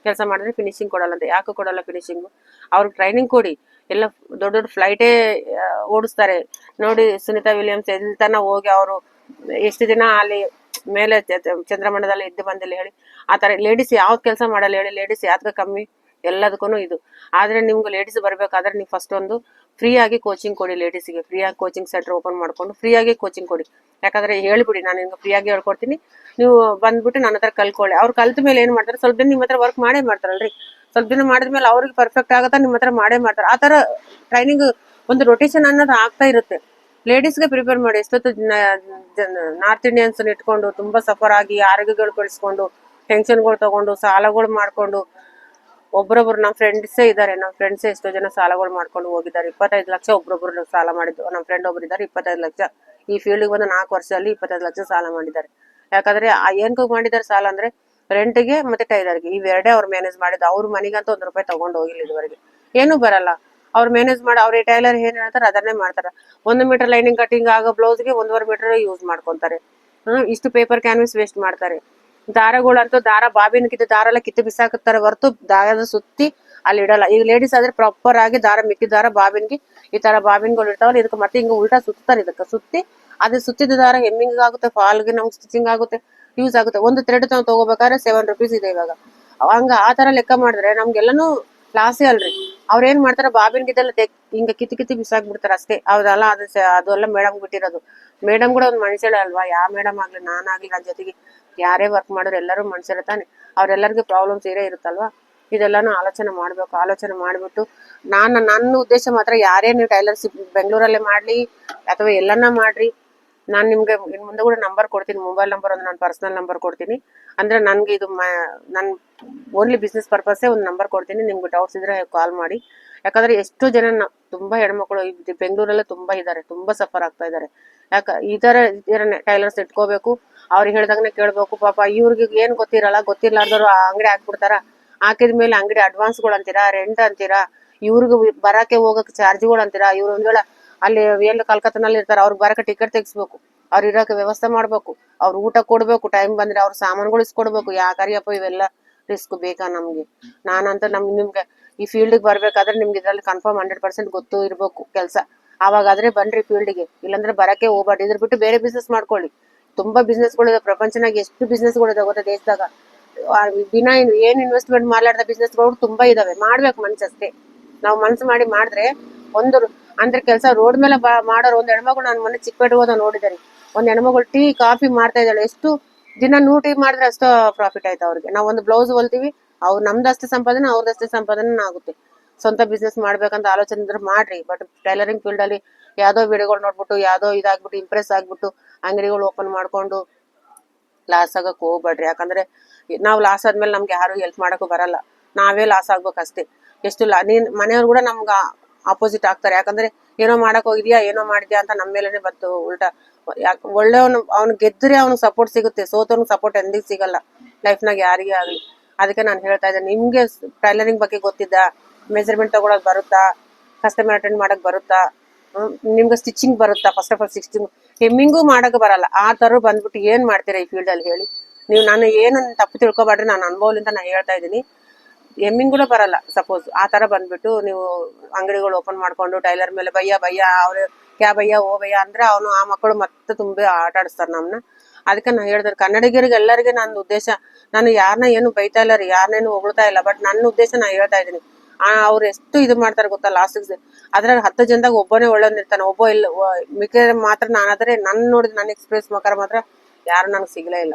ಕೆಲಸ ಮಾಡಿದ್ರೆ ಫಿನಿಶಿಂಗ್ ಕೊಡಲ್ಲ ಅಂತ. ಯಾಕೆ ಕೊಡಲ್ಲ ಫಿನಿಶಿಂಗ್? ಅವ್ರಿಗೆ ಟ್ರೈನಿಂಗ್ ಕೊಡಿ. ಎಲ್ಲ ದೊಡ್ಡ ಫ್ಲೈಟೇ ಓಡಿಸ್ತಾರೆ ನೋಡಿ. ಸುನಿತಾ ವಿಲಿಯಮ್ಸ್ ಎಲ್ಲಿ ತನ ಹೋಗಿ ಅವರು ಎಷ್ಟು ದಿನ ಅಲ್ಲಿ ಮೇಲೆ ಚಂದ್ರಮಂಡಲದಲ್ಲಿ ಇದ್ದು ಬಂದಿಲ್ಲ ಹೇಳಿ? ಆ ತರ ಲೇಡೀಸ್ ಯಾವ್ದು ಕೆಲಸ ಮಾಡಲ್ಲ ಹೇಳಿ? ಲೇಡೀಸ್ ಯಾವ್ದು ಕಮ್ಮಿ? ಎಲ್ಲದಕ್ಕೂ ಇದು. ಆದ್ರೆ ನಿಮ್ಗೆ ಲೇಡೀಸ್ ಬರ್ಬೇಕಾದ್ರೆ ನೀವು ಫಸ್ಟ್ ಒಂದು ಫ್ರೀ ಆಗಿ ಕೋಚಿಂಗ್ ಕೊಡಿ. ಲೇಡೀಸ್ಗೆ ಫ್ರೀ ಆಗಿ ಕೋಚಿಂಗ್ ಸೆಂಟರ್ ಓಪನ್ ಮಾಡ್ಕೊಂಡು ಫ್ರೀ ಆಗಿ ಕೋಚಿಂಗ್ ಕೊಡಿ. ಯಾಕಂದ್ರೆ ಹೇಳ್ಬಿಡಿ, ನಾನು ನಿಮ್ಗೆ ಫ್ರೀ ಆಗಿ ಹೇಳ್ಕೊಡ್ತೀನಿ, ನೀವು ಬಂದ್ಬಿಟ್ಟು ನನ್ನ ಹತ್ರ ಕಲ್ಕೊಳ್ಳಿ. ಅವ್ರು ಕಲ್ತ ಮೇಲೆ ಏನ್ ಮಾಡ್ತಾರೆ, ಸ್ವಲ್ಪ ದಿನ ನಿಮ್ಮ ಹತ್ರ ವರ್ಕ್ ಮಾಡೇ ಮಾಡ್ತಾರಲ್ರಿ. ಸ್ವಲ್ಪ ದಿನ ಮಾಡಿದ್ಮೇಲೆ ಅವ್ರಿಗೆ ಪರ್ಫೆಕ್ಟ್ ಆಗತ್ತಾ, ನಿಮ್ಮ ಹತ್ರ ಮಾಡೇ ಮಾಡ್ತಾರೆ. ಆ ತರ ಟ್ರೈನಿಂಗ್ ಒಂದು ರೊಟೇಷನ್ ಅನ್ನೋದು ಆಗ್ತಾ ಇರುತ್ತೆ. ಲೇಡೀಸ್ಗೆ ಪ್ರಿಪೇರ್ ಮಾಡಿ. ಎಷ್ಟೊತ್ತು ನಾರ್ತ್ ಇಂಡಿಯನ್ಸ್ ಇಟ್ಕೊಂಡು ತುಂಬಾ ಸಫರ್ ಆಗಿ ಆರೋಗ್ಯಗಳು ಕೆಡಿಸ್ಕೊಂಡು ಟೆನ್ಷನ್ಗಳು ತಗೊಂಡು ಸಾಲಗಳು ಮಾಡ್ಕೊಂಡು ಒಬ್ರೊಬ್ರು ನಮ್ಮ ಫ್ರೆಂಡ್ಸೇ ಇದ್ದಾರೆ. ನಮ್ಮ ಫ್ರೆಂಡ್ಸೇ ಎಷ್ಟೋ ಜನ ಸಾಲಗಳು ಮಾಡ್ಕೊಂಡು ಹೋಗಿದ್ದಾರೆ. 25 ಲಕ್ಷ ಒಬ್ರೊಬ್ರು ಸಾಲ ಮಾಡಿದ್ದು. ನಮ್ಮ ಫ್ರೆಂಡ್ ಒಬ್ರು ಇದ್ದಾರೆ, 25 ಲಕ್ಷ ಈ ಫೀಲ್ಡ್ಗೆ ಬಂದು 4 ವರ್ಷದಲ್ಲಿ 25 ಲಕ್ಷ ಸಾಲ ಮಾಡಿದ್ದಾರೆ. ಯಾಕಂದ್ರೆ ಏನಕ್ಕೆ ಮಾಡಿದ್ದಾರೆ ಸಾಲ ಅಂದ್ರೆ ರೆಂಟ್ಗೆ ಮತ್ತೆ ಟೈಲರ್ಗೆ, ಇವೆರಡೇ ಅವ್ರು ಮ್ಯಾನೇಜ್ ಮಾಡಿದ್ದು. ಅವ್ರ ಮನೆಗಂತೂ 1 ರೂಪಾಯಿ ತಗೊಂಡು ಹೋಗಿಲ್ಲ ಇದುವರೆಗೆ. ಏನೂ ಬರಲ್ಲ. ಅವ್ರು ಮ್ಯಾನೇಜ್ ಮಾಡಿ ಅವ್ರ ಟೈಲರ್ ಏನ್ ಹೇಳ್ತಾರೆ ಅದನ್ನೇ ಮಾಡ್ತಾರೆ. 1 ಮೀಟರ್ ಲೈನಿಂಗ್ ಕಟಿಂಗ್ ಆಗೋ ಬ್ಲೌಸ್ಗೆ 1.5 ಮೀಟರ್ ಯೂಸ್ ಮಾಡ್ಕೊಂತಾರೆ. ಇಷ್ಟು ಪೇಪರ್ ಕ್ಯಾನ್ವಸ್ ವೇಸ್ಟ್ ಮಾಡ್ತಾರೆ. ದಾರಗಳಂತೂ ಬಾಬಿನ್ಕಿದ್ದು ದಾರ ಎಲ್ಲ ಕಿತ್ತು ಬಿಸಾಕುತ್ತಾರೆ ಹೊರತು ದಾರದ ಸುತ್ತಿ ಅಲ್ಲಿ ಇಡಲ್ಲ. ಈಗ ಲೇಡೀಸ್ ಆದ್ರೆ ಪ್ರಾಪರ್ ಆಗಿ ಮಿಕ್ಕಿದ ದಾರ ಬಾಬಿನ್ಗೆ ಈ ತರ ಬಾಬಿನ್ಗಳು ಇರ್ತಾವಲ್ಲ, ಇದಕ್ಕೆ ಮತ್ತೆ ಹಿಂಗ ಉಲ್ಟಾ ಸುತ್ತಾರೆ. ಇದಕ್ಕೆ ಸುತ್ತಿ ಅದೇ ಸುತ್ತಿದ ದಾರ ಹೆಮ್ಮಿಂಗ್ ಆಗುತ್ತೆ, ಫಾಲ್ಗೆ ನಮ್ಗೆ ಸ್ಟಿಚಿಂಗ್ ಆಗುತ್ತೆ, ಯೂಸ್ ಆಗುತ್ತೆ. ಒಂದು ಥ್ರೆಡ್ ನಾವು ತಗೋಬೇಕಾದ್ರೆ 7 rupees ಇದೆ ಇವಾಗ. ಆ ತರ ಲೆಕ್ಕ ಮಾಡಿದ್ರೆ ನಮ್ಗೆಲ್ಲಾನು ಲಾಸೇ ಅಲ್ರಿ. ಅವ್ರ ಏನ್ ಮಾಡ್ತಾರ, ಬಾಬಿನ್ಗಿದ್ದೆಲ್ಲ ಹಿಂಗ ಕಿತ್ತು ಬಿಸಾಕ್ಬಿಡ್ತಾರೆ ಅಷ್ಟೇ. ಹೌದಲ್ಲ? ಅದೆಲ್ಲ ಮೇಡಮ್ ಬಿಟ್ಟಿರೋದು. ಮೇಡಮ್ ಕೂಡ ಒಂದು ಮನುಷ್ಯಳೆ ಅಲ್ವಾ? ಯಾವ ಮೇಡಮ್ ಆಗ್ಲಿ, ನಾನಾಗ್ಲಿ, ನನ್ನ ಜೊತೆಗೆ ಯಾರೇ ವರ್ಕ್ ಮಾಡೋರು ಎಲ್ಲರೂ ಮನುಷ್ಯರ ತಾನೆ. ಅವ್ರೆಲ್ಲರಿಗೂ ಪ್ರಾಬ್ಲಮ್ಸ್ ಇರುತ್ತಲ್ವಾ? ಇದೆಲ್ಲಾನು ಆಲೋಚನೆ ಮಾಡ್ಬೇಕು. ಆಲೋಚನೆ ಮಾಡ್ಬಿಟ್ಟು ನನ್ನ ಉದ್ದೇಶ ಮಾತ್ರ, ಯಾರೇ ನೀವು ಟೈಲರ್ಸ್ ಬೆಂಗಳೂರಲ್ಲೇ ಮಾಡ್ಲಿ ಅಥವಾ ಎಲ್ಲನ್ನ ಮಾಡ್ರಿ, ನಾನು ನಿಮ್ಗೆ ಇನ್ನು ಮುಂದೆ ಕೂಡ ನಂಬರ್ ಕೊಡ್ತೀನಿ, ಮೊಬೈಲ್ ನಂಬರ್ ಒಂದು ನಾನು ಪರ್ಸನಲ್ ನಂಬರ್ ಕೊಡ್ತೀನಿ. ಅಂದರೆ ನನಗೆ ಇದು ನನ್ನ ಓನ್ಲಿ ಬಿಸ್ನೆಸ್ ಪರ್ಪಸ್ಸೇ ಒಂದು ನಂಬರ್ ಕೊಡ್ತೀನಿ. ನಿಮ್ಗೆ ಡೌಟ್ಸ್ ಇದ್ರೆ ಕಾಲ್ ಮಾಡಿ. ಯಾಕಂದರೆ ಎಷ್ಟೋ ಜನ ತುಂಬ ಹೆಣ್ಮಕ್ಳು ಬೆಂಗಳೂರಲ್ಲೇ ತುಂಬ ಇದ್ದಾರೆ, ತುಂಬ ಸಫರ್ ಆಗ್ತಾ ಇದ್ದಾರೆ. ಈ ಥರ ಟೈಲರ್ಸ್ ಇಟ್ಕೋಬೇಕು, ಅವ್ರಿಗೆ ಹೇಳ್ದಂಗೆ ಕೇಳಬೇಕು. ಪಾಪ ಇವ್ರಿಗೆ ಏನು ಗೊತ್ತಿರಲಾರ್ದವ್ರು ಆ ಅಂಗಡಿ ಹಾಕ್ಬಿಡ್ತಾರ. ಹಾಕಿದ ಮೇಲೆ ಅಂಗಡಿ ಅಡ್ವಾನ್ಸ್ಗಳು ಅಂತೀರಾ, ರೆಂಟ್ ಅಂತೀರಾ, ಇವ್ರಿಗೆ ಬರಕ್ಕೆ ಹೋಗಕ್ಕೆ ಚಾರ್ಜ್ಗಳು ಅಂತೀರಾ. ಇವ್ರು ಒಂದ್ ವೇಳೆ ಅಲ್ಲಿ ಎಲ್ಲಿ ಕಲ್ಕತ್ತಾನಲ್ಲಿ ಇರ್ತಾರೆ, ಅವ್ರಿಗೆ ಬರಕ್ಕೆ ಟಿಕೆಟ್ ತೆಗಿಸ್ಬೇಕು, ಅವ್ರು ಇರೋಕೆ ವ್ಯವಸ್ಥೆ ಮಾಡ್ಬೇಕು, ಅವ್ರು ಊಟ ಕೊಡ್ಬೇಕು, ಟೈಮ್ ಬಂದ್ರೆ ಅವ್ರ ಸಾಮಾನುಗಳು ಇಸ್ಕೊಡ್ಬೇಕು. ಯಾಕರಿಯಪ್ಪ ಇವೆಲ್ಲ ರಿಸ್ಕ್ ಬೇಕಾ ನಮ್ಗೆ? ನಾನಂತ ನಿಮ್ಗೆ ಈ ಫೀಲ್ಡ್ಗೆ ಬರ್ಬೇಕಾದ್ರೆ ನಿಮ್ಗೆ ಇದ್ರಲ್ಲಿ ಕನ್ಫರ್ಮ್ 100% ಗೊತ್ತು ಇರ್ಬೇಕು ಕೆಲಸ. ಆವಾಗಾದ್ರೆ ಬನ್ರಿ ಫೀಲ್ಡ್ಗೆ, ಇಲ್ಲಾಂದ್ರೆ ಬರಕ್ಕೆ ಹೋಗ್ಬಾರ್ದು. ಇದ್ರ ಬಿಟ್ಟು ಬೇರೆ ಬಿಸ್ನೆಸ್ ಮಾಡ್ಕೊಳ್ಳಿ. ತುಂಬಾ ಬಿಸ್ನೆಸ್ಗಳಿದೆ ಪ್ರಪಂಚನಾಗ, ಎಷ್ಟು ಬಿಸ್ನೆಸ್ಗಳಿದೆ ಗೊತ್ತಾ ದೇಶದಾಗ. ದಿನ ಏನ್ ಇನ್ವೆಸ್ಟ್ಮೆಂಟ್ ಮಾಡ್ಲಾರ್ದ ಬಿಸ್ನೆಸ್ಗಳು ತುಂಬಾ ಇದಾವೆ. ಮಾಡ್ಬೇಕು ಮನ್ಸಷ್ಟೇ. ನಾವು ಮನ್ಸು ಮಾಡಿ ಮಾಡಿದ್ರೆ ಒಂದು ಅಂದ್ರೆ ಕೆಲಸ ರೋಡ್ ಮೇಲೆ ಮಾಡೋರು. ಒಂದ್ ಹೆಣ್ಮಗಳು ನಾನು ಮೊನ್ನೆ ಚಿಕ್ಕಪೇಟೆ ಹೋದ ನೋಡಿದಾರೆ. ಒಂದ್ ಹೆಣ್ಮಗಳು ಟೀ ಕಾಫಿ ಮಾಡ್ತಾ ಇದ್ದಾಳೆ. ಎಷ್ಟು ದಿನ 100 ಟೀ ಮಾಡಿದ್ರೆ ಅಷ್ಟು ಪ್ರಾಫಿಟ್ ಆಯ್ತು ಅವ್ರಿಗೆ. ನಾವು ಒಂದು ಬ್ಲೌಸ್ ಹೊಲ್ತೀವಿ, ಅವ್ರು ನಮ್ದಷ್ಟೇ ಸಂಪಾದನೆ, ಅವ್ರದಷ್ಟೇ ಸಂಪಾದನೆ ಆಗುತ್ತೆ. ಸ್ವಂತ ಬಿಸ್ನೆಸ್ ಮಾಡ್ಬೇಕಂತ ಆಲೋಚನೆ ಇದ್ರೆ ಮಾಡ್ರಿ. ಬಟ್ ಟೈಲರಿಂಗ್ ಫೀಲ್ಡ್ ಅಲ್ಲಿ ಯಾವ್ದೋ ವಿಡಿಯೋಗಳು ನೋಡ್ಬಿಟ್ಟು ಯಾವ್ದೋ ಇದಾಗ್ಬಿಟ್ಟು ಇಂಪ್ರೆಸ್ ಆಗ್ಬಿಟ್ಟು ಅಂಗಡಿಗಳು ಓಪನ್ ಮಾಡ್ಕೊಂಡು ಲಾಸ್ ಆಗಕ್ ಹೋಗ್ಬೇಡ್ರಿ. ಯಾಕಂದ್ರೆ ನಾವು ಲಾಸ್ ಆದ್ಮೇಲೆ ನಮ್ಗೆ ಯಾರು ಹೆಲ್ಪ್ ಮಾಡಕ್ಕೂ ಬರಲ್ಲ, ನಾವೇ ಲಾಸ್ ಆಗ್ಬೇಕಷ್ಟೇ. ಎಷ್ಟು ನೀನ್ ಮನೆಯವ್ರು ಕೂಡ ನಮ್ಗೆ ಆಪೋಸಿಟ್ ಆಗ್ತಾರೆ. ಯಾಕಂದ್ರೆ ಏನೋ ಮಾಡಕ್ ಹೋಗಿದ್ಯಾ, ಏನೋ ಮಾಡಿದ್ಯಾ ಅಂತ ನಮ್ಮ ಮೇಲೇನೆ ಬಂತು ಉಲ್ಟಾ. ಒಳ್ಳೆಯವನು ಅವ್ನು ಗೆದ್ರೆ ಅವ್ನಿಗೆ ಸಪೋರ್ಟ್ ಸಿಗುತ್ತೆ, ಸೋತವ್ನಿಗೆ ಸಪೋರ್ಟ್ ಎಂದಿಗೂ ಸಿಗಲ್ಲ ಲೈಫ್ನಾಗ ಯಾರಿಗೇ ಆಗ್ಲಿ. ಅದಕ್ಕೆ ನಾನು ಹೇಳ್ತಾ ಇದ್ದೆ, ನಿಮ್ಗೆ ಟೈಲರಿಂಗ್ ಬಗ್ಗೆ ಗೊತ್ತಿದ್ದ, ಮೆಜರ್ಮೆಂಟ್ ತಗೊಳಕ್ ಬರುತ್ತಾ, ಕಸ್ಟಮರ್ ಅಟೆಂಡ್ ಮಾಡಕ್ ಬರುತ್ತಾ, ನಿಮ್ಗೆ ಸ್ಟಿಚಿಂಗ್ ಬರುತ್ತಾ, ಫಸ್ಟ್ ಆಫ್ ಆಲ್ ಸ್ಟಿಚಿಂಗ್ ಹೆಮ್ಮಿಂಗು ಮಾಡಕ್ ಬರಲ್ಲ, ಆ ತರ ಬಂದ್ಬಿಟ್ಟು ಏನ್ ಮಾಡ್ತೀರಾ ಈ ಫೀಲ್ಡ್ ಅಲ್ಲಿ ಹೇಳಿ ನೀವು? ನಾನು ಏನು ತಪ್ಪು ತಿಳ್ಕೊಬಾರ್ರಿ, ನಾನು ಅನುಭವದಿಂದ ನಾನು ಹೇಳ್ತಾ ಇದ್ದೀನಿ. ಎಮ್ಮಿಂಗ್ ಕೂಡ ಬರಲ್ಲ ಸಪೋಸ್, ಆ ತರ ಬಂದ್ಬಿಟ್ಟು ನೀವು ಅಂಗಡಿಗಳು ಓಪನ್ ಮಾಡ್ಕೊಂಡು ಟೈಲರ್ ಮೇಲೆ ಭಯ್ಯ ಅವ್ರು ಕ್ಯಾ ಭಯ್ಯ ಓ ಭಯ್ಯ ಅಂದ್ರೆ ಅವನು ಆ ಮಕ್ಕಳು ಮತ್ತೆ ತುಂಬಾ ಆಟ ಆಡಿಸ್ತಾರೆ ನಮ್ನ. ಅದಕ್ಕೆ ನಾನು ಹೇಳಿದ್ರೆ ಕನ್ನಡಿಗರಿಗೆ ಎಲ್ಲರಿಗೆ ನನ್ನ ಉದ್ದೇಶ, ನಾನು ಯಾರನ್ನ ಏನು ಬೈತಾ ಇಲ್ಲ ರೀ, ಯಾರನ್ನೇನು ಹೊಗಳ್ತಾ ಇಲ್ಲ. ಬಟ್ ನನ್ನ ಉದ್ದೇಶ ನಾನು ಹೇಳ್ತಾ ಇದ್ದೀನಿ. ಅವ್ರು ಎಷ್ಟು ಇದು ಮಾಡ್ತಾರೆ ಗೊತ್ತಾ ಲಾಸ್ಟ್ ಅದ್ರಾಗ 10 ಜನದಾಗ ಒಬ್ಬನೇ ಒಳ್ಳೆಯವ್ನಿರ್ತಾನೆ, ಒಬ್ಬ ಇಲ್ಲ ಮಿಕ್ಕಿದ್ರೆ ಮಾತ್ರ. ನಾನಾದ್ರೆ ನನ್ನ ನೋಡಿದ್ರೆ ನನ್ನ ಎಕ್ಸ್ಪೀರಿಯನ್ಸ್ ಪ್ರಕಾರ ಮಾತ್ರ ಯಾರು ನನಗೆ ಸಿಗಲೇ ಇಲ್ಲ.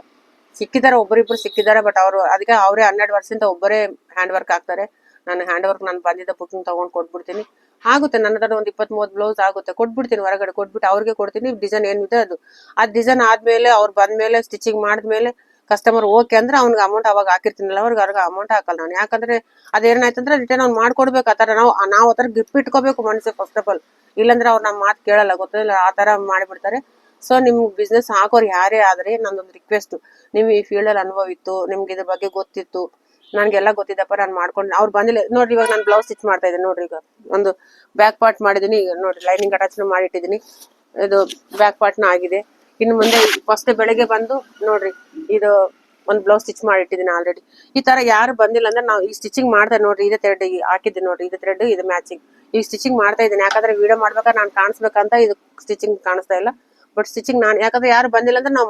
ಸಿಕ್ಕಿದ್ದಾರೆ, ಒಬ್ಬರಿಬ್ರು ಸಿಕ್ಕಿದ್ದಾರೆ. ಬಟ್ ಅವರು ಅದಕ್ಕೆ ಅವರೇ 100 ವರ್ಷದಿಂದ ಒಬ್ಬರೇ ಹ್ಯಾಂಡ್ ವರ್ಕ್ ಆಗ್ತಾರೆ. ನಾನು ಹ್ಯಾಂಡ್ ವರ್ಕ್ ನಾನು ಬಂದಿದ್ದ ಬುಕ್ಕಿಂಗ್ ತಗೊಂಡು ಕೊಟ್ಬಿಡ್ತೀನಿ. ಆಗುತ್ತೆ ನನ್ನ ಹತ್ರ ಒಂದು 20-30 ಬ್ಲೌಸ್ ಆಗುತ್ತೆ, ಕೊಟ್ಬಿಡ್ತೀನಿ ಹೊರಗಡೆ, ಕೊಟ್ಬಿಟ್ಟು ಅವ್ರಿಗೆ ಕೊಡ್ತೀನಿ. ಡಿಸೈನ್ ಏನಿದೆ ಅದು ಆ ಡಿಸೈನ್ ಆದ್ಮೇಲೆ ಅವ್ರು ಬಂದ್ಮೇಲೆ ಸ್ಟಿಚಿಂಗ್ ಮಾಡಿದ್ಮೇಲೆ ಕಸ್ಟಮರ್ ಓಕೆ ಅಂದ್ರೆ ಅವ್ನಿಗೆ ಅಮೌಂಟ್ ಅವಾಗ ಹಾಕಿರ್ತೀನಲ್ಲ, ಅವ್ರಿಗೆ ಅಮೌಂಟ್ ಹಾಕಲ್ಲ ನಾನು. ಯಾಕಂದ್ರೆ ಅದೇನಾಯ್ತಂದ್ರೆ ರಿಟರ್ನ್ ಅವ್ನು ಮಾಡ್ಕೊಡ್ಬೇಕು. ಆ ತರ ನಾವು ಆ ತರ ಗ್ರಿಪ್ ಇಟ್ಕೋಬೇಕು ಮನಸ್ಸಿಗೆ ಫಸ್ಟ್ ಆಫ್ ಆಲ್. ಇಲ್ಲಾಂದ್ರೆ ಅವ್ರು ನಮ್ಮ ಮಾತು ಕೇಳಲ್ಲ, ಗೊತ್ತಿಲ್ಲ, ಆ ತರ ಮಾಡಿಬಿಡ್ತಾರೆ. ಸೊ ನಿಮ್ಗೆ ಬಿಸ್ನೆಸ್ ಹಾಕೋರು ಯಾರೇ ಆದ್ರೆ ನಂದೊಂದು ರಿಕ್ವೆಸ್ಟ್, ನೀವು ಈ ಫೀಲ್ಡ್ ಅಲ್ಲಿ ಅನುಭವ ಇತ್ತು, ನಿಮ್ಗೆ ಇದ್ರ ಬಗ್ಗೆ ಗೊತ್ತಿತ್ತು, ನನ್ಗೆಲ್ಲ ಗೊತ್ತಿದ್ದಪ್ಪ, ನಾನು ಮಾಡ್ಕೊಂಡು ಅವ್ರು ಬಂದಿಲ್ಲ ನೋಡ್ರಿ. ಇವಾಗ ನಾನು ಬ್ಲೌಸ್ ಸ್ಟಿಚ್ ಮಾಡ್ತಾ ಇದ್ದೀನಿ ನೋಡ್ರಿ. ಈಗ ಒಂದು ಬ್ಯಾಕ್ ಪಾರ್ಟ್ ಮಾಡಿದೀನಿ, ಈಗ ನೋಡ್ರಿ ಲೈನಿಂಗ್ ಅಟ್ಯಾಚ್ ಮಾಡಿಟ್ಟಿದ್ದೀನಿ. ಇದು ಬ್ಯಾಕ್ ಪಾರ್ಟ್ನ ಆಗಿದೆ. ಇನ್ನು ಮುಂದೆ ಫಸ್ಟ್ ಬೆಳಗ್ಗೆ ಬಂದು ನೋಡ್ರಿ, ಇದು ಒಂದು ಬ್ಲೌಸ್ ಸ್ಟಿಚ್ ಮಾಡಿಟ್ಟಿದ್ದೀನಿ ಆಲ್ರೆಡಿ. ಈ ತರ ಯಾರು ಬಂದಿಲ್ಲ ಅಂದ್ರೆ ನಾವು ಈ ಸ್ಟಿಚಿಂಗ್ ಮಾಡ್ತಾ ನೋಡ್ರಿ. ಇದೇ ಥ್ರೆಡ್ ಹಾಕಿದ್ದೀನಿ ನೋಡ್ರಿ, ಇದು ಥ್ರೆಡ್ ಇದು ಮ್ಯಾಚಿಂಗ್. ಈಗ ಸ್ಟಿಚಿಂಗ್ ಮಾಡ್ತಾ ಇದ್ದೀನಿ. ಯಾಕಂದ್ರೆ ವಿಡಿಯೋ ಮಾಡ್ಬೇಕಾದ್ರೆ ನಾನು ಕಾಣಿಸ್ಬೇಕಂತ ಇದು ಸ್ಟಿಚಿಂಗ್ ಕಾಣಿಸ್ತಾ ಇಲ್ಲ. ಬಟ್ ಸ್ಟಿಚಿಂಗ್ ನಾನು ಯಾಕಂದ್ರೆ ಯಾರು ಬಂದಿಲ್ಲ ಅಂದ್ರೆ ನಾವು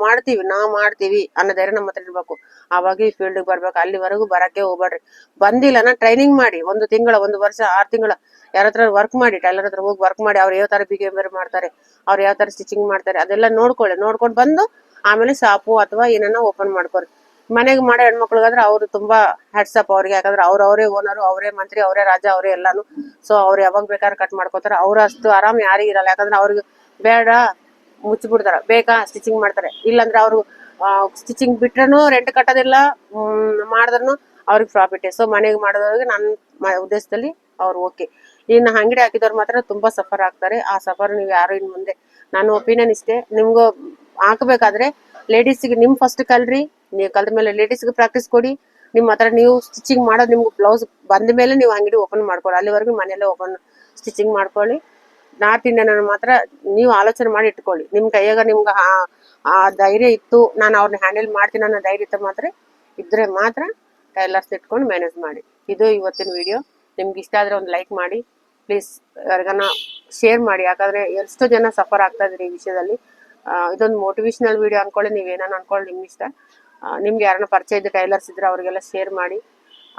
ಮಾಡ್ತೀವಿ ಅನ್ನೋ ಧೈರ್ಯ ನಮ್ಮ ಹತ್ರ ಇರ್ಬೇಕು. ಆವಾಗ ಈ ಫೀಲ್ಡ್ಗೆ ಬರ್ಬೇಕು. ಅಲ್ಲಿವರೆಗೂ ಬರಕ್ಕೆ ಹೋಗ್ಬೇಡ್ರಿ. ಬಂದಿಲ್ಲ ಟ್ರೈನಿಂಗ್ ಮಾಡಿ, 1 ತಿಂಗಳ 1 ವರ್ಷ 6 ತಿಂಗಳ ಯಾರ ಹತ್ರ ವರ್ಕ್ ಮಾಡಿ, ಟೈಲರ್ ಹತ್ರ ಹೋಗಿ ವರ್ಕ್ ಮಾಡಿ. ಅವ್ರು ಯಾವ ತರ ಬಿಹೇವಿಯರ್ ಮಾಡ್ತಾರೆ, ಅವ್ರು ಯಾವ ತರ ಸ್ಟಿಚಿಂಗ್ ಮಾಡ್ತಾರೆ, ಅದೆಲ್ಲ ನೋಡ್ಕೊಂಡು ಬಂದು ಆಮೇಲೆ ಶಾಪು ಅಥವಾ ಏನನ್ನ ಓಪನ್ ಮಾಡ್ಕೊರಿ. ಮನೆಗೆ ಮಾಡೋ ಹೆಣ್ಮಕ್ಳಿಗಾದ್ರೆ ಅವ್ರು ತುಂಬಾ ಹ್ಯಾಟ್ಸಪ್ ಅವ್ರಿಗೆ. ಯಾಕಂದ್ರೆ ಅವರೇ ಓನರು, ಅವರೇ ಮಂತ್ರಿ, ಅವರೇ ರಾಜ, ಅವರೇ ಎಲ್ಲಾನು. ಸೊ ಅವ್ರು ಯಾವಾಗ ಬೇಕಾದ್ರೆ ಕಟ್ ಮಾಡ್ಕೋತಾರೆ. ಅವ್ರು ಅಷ್ಟು ಆರಾಮ್ ಯಾರಿಗೂ ಇರಲ್ಲ. ಯಾಕಂದ್ರೆ ಅವ್ರಿಗೆ ಬೇಡ ಮುಚ್ಚಿಬಿಡ್ತಾರ, ಬೇಕಾ ಸ್ಟಿಚಿಂಗ್ ಮಾಡ್ತಾರೆ. ಇಲ್ಲಾಂದ್ರೆ ಅವರು ಸ್ಟಿಚಿಂಗ್ ಬಿಟ್ರೂ ರೆಂಟ್ ಕಟ್ಟೋದಿಲ್ಲ, ಮಾಡಿದ್ರು ಅವ್ರಿಗೆ ಪ್ರಾಫಿಟ್. ಸೊ ಮನೆಗೆ ಮಾಡೋದವ್ರಿಗೆ ನನ್ನ ಉದ್ದೇಶದಲ್ಲಿ ಅವ್ರು ಓಕೆ. ಇನ್ನು ಅಂಗಡಿ ಹಾಕಿದವ್ರು ಮಾತ್ರ ತುಂಬಾ ಸಫರ್ ಆಗ್ತಾರೆ. ಆ ಸಫರ್ ನೀವು ಯಾರು ಇನ್ ಮುಂದೆ, ನನ್ನ ಒಪಿನಿಯನ್ ಇಷ್ಟೇ. ನಿಮ್ಗೂ ಹಾಕಬೇಕಾದ್ರೆ ಲೇಡೀಸ್ಗೆ ನಿಮ್ ಫಸ್ಟ್ ಕಲ್ರಿ. ನೀವು ಕಲ್ದ ಮೇಲೆ ಲೇಡೀಸ್ಗೆ ಪ್ರಾಕ್ಟೀಸ್ ಕೊಡಿ. ನಿಮ್ಮ ಹತ್ರ ನೀವು ಸ್ಟಿಚಿಂಗ್ ಮಾಡೋದು, ನಿಮ್ಗೆ ಬ್ಲೌಸ್ ಬಂದ ಮೇಲೆ ನೀವು ಅಂಗಡಿ ಓಪನ್ ಮಾಡ್ಕೊಳ್ಳಿ. ಅಲ್ಲಿವರೆಗೂ ಮನೆಯಲ್ಲೇ ಓಪನ್ ಸ್ಟಿಚಿಂಗ್ ಮಾಡ್ಕೊಳ್ಳಿ. ನಾರ್ತ್ ಇಂಡಿಯನ್ ಮಾತ್ರ ನೀವು ಆಲೋಚನೆ ಮಾಡಿ ಇಟ್ಕೊಳ್ಳಿ. ನಿಮ್ ಕೈಯಾಗ ನಿಮ್ಗೆ ಆ ಧೈರ್ಯ ಇತ್ತು, ನಾನು ಅವ್ರನ್ನ ಹ್ಯಾಂಡಲ್ ಮಾಡ್ತೀನಿ ಅನ್ನೋ ಧೈರ್ಯ ಇದ್ರೆ ಮಾತ್ರ ಟೈಲರ್ಸ್ ಇಟ್ಕೊಂಡು ಮ್ಯಾನೇಜ್ ಮಾಡಿ. ಇದು ಇವತ್ತಿನ ವಿಡಿಯೋ. ನಿಮ್ಗೆ ಇಷ್ಟ ಆದ್ರೆ ಒಂದು ಲೈಕ್ ಮಾಡಿ ಪ್ಲೀಸ್, ಯಾರಿಗಾನ ಶೇರ್ ಮಾಡಿ. ಯಾಕಂದ್ರೆ ಎಷ್ಟೋ ಜನ ಸಫರ್ ಆಗ್ತಾ ಇದ್ರಿ ಈ ವಿಷಯದಲ್ಲಿ. ಇದೊಂದು ಮೋಟಿವೇಶನಲ್ ವಿಡಿಯೋ ಅನ್ಕೊಳ್ಳಿ, ನೀವೇನೋ ಅನ್ಕೊಳ್ಳಿ, ನಿಮ್ ಇಷ್ಟ. ನಿಮ್ಗೆ ಯಾರನ್ನ ಪರಿಚಯ ಇದ್ದ ಟೈಲರ್ಸ್ ಇದ್ರೆ ಅವ್ರಿಗೆಲ್ಲ ಶೇರ್ ಮಾಡಿ,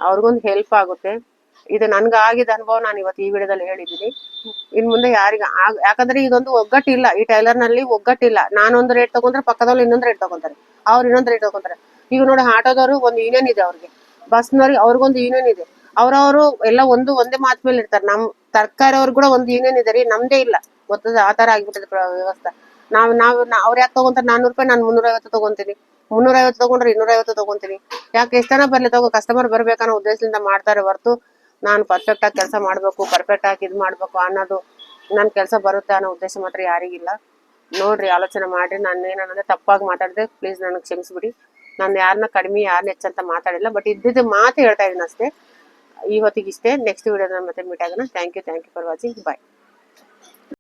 ಅವ್ರಿಗೊಂದು ಹೆಲ್ಪ್ ಆಗುತ್ತೆ. ಇದು ನನ್ಗೆ ಆಗಿದ ಅನುಭವ ನಾನು ಇವತ್ತು ಈ ವಿಡಿಯೋದಲ್ಲಿ ಹೇಳಿದ್ದೀನಿ. ಇನ್ ಮುಂದೆ ಯಾಕಂದ್ರೆ ಇದೊಂದು ಒಗ್ಗಟ್ಟಿಲ್ಲ, ಈ ಟೈಲರ್ ನಲ್ಲಿ ಒಗ್ಗಟ್ಟಿಲ್ಲ. ನಾನೊಂದು ರೇಟ್ ತಗೊಂಡ್ರೆ ಪಕ್ಕದವ್ರು ಇನ್ನೊಂದು ರೇಟ್ ತಗೊಂತಾರೆ, ಅವ್ರು ಇನ್ನೊಂದು ರೇಟ್ ತಗೊಂತಾರೆ. ಈಗ ನೋಡಿ ಆಟೋದವರು ಒಂದು ಯೂನಿಯನ್ ಇದೆ ಅವ್ರಿಗೆ, ಬಸ್ನವ್ರಿಗೆ ಅವ್ರಿಗೊಂದು ಯೂನಿಯನ್ ಇದೆ. ಅವ್ರವರು ಎಲ್ಲ ಒಂದೇ ಮಾತ್ ಮೇಲೆ ಇರ್ತಾರೆ. ನಮ್ ತರಕಾರಿ ಅವ್ರು ಕೂಡ ಒಂದು ಯೂನಿಯನ್ ಇದೆ ರೀ, ನಮ್ದೇ ಇಲ್ಲ. ಗೊತ್ತದ ಆ ತರ ಆಗ್ಬಿಟ್ಟಿದೆ ವ್ಯವಸ್ಥೆ. ಅವ್ರು ಯಾಕೆ ತಗೊಂತಾರೆ 400 ರೂಪಾಯಿ, ನಾನು 350 ತಗೊಂತೀನಿ. 350 ತಗೊಂಡ್ರೆ 250 ತಗೊಂತೀನಿ. ಯಾಕೆ ಎಷ್ಟು ಜನ ಬರ್ಲಿ ತಗೋ, ಕಸ್ಟಮರ್ ಬರ್ಬೇಕನ್ನೋ ಉದ್ದೇಶದಿಂದ ಮಾಡ್ತಾರೆ ಹೊರತು ನಾನು ಪರ್ಫೆಕ್ಟ್ ಆಗಿ ಕೆಲಸ ಮಾಡ್ಬೇಕು, ಪರ್ಫೆಕ್ಟ್ ಆಗಿ ಇದು ಮಾಡ್ಬೇಕು ಅನ್ನೋದು, ನನ್ನ ಕೆಲಸ ಬರುತ್ತೆ ಅನ್ನೋ ಉದ್ದೇಶ ಮಾತ್ರ ಯಾರಿಗಿಲ್ಲ. ನೋಡ್ರಿ, ಆಲೋಚನೆ ಮಾಡ್ರಿ. ನಾನು ಏನಂದ್ರೆ ತಪ್ಪಾಗಿ ಮಾತಾಡಿದ್ರೆ ಪ್ಲೀಸ್ ನನಗೆ ಕ್ಷಮಿಸ್ಬಿಡಿ. ನಾನು ಯಾರನ್ನ ಕಡಿಮೆ ಯಾರನ್ನ ಹೆಚ್ಚಂತ ಮಾತಾಡಿಲ್ಲ, ಬಟ್ ಇದ್ದಿದ್ದು ಮಾತು ಹೇಳ್ತಾ ಇದೀನಿ ಅಷ್ಟೇ. ಇವತ್ತಿಗೆ ಇಷ್ಟೇ. ನೆಕ್ಸ್ಟ್ ವಿಡಿಯೋದಲ್ಲಿ ಮತ್ತೆ ಮೀಟ್ ಆಗೋಣ. Thank you for watching. Bye.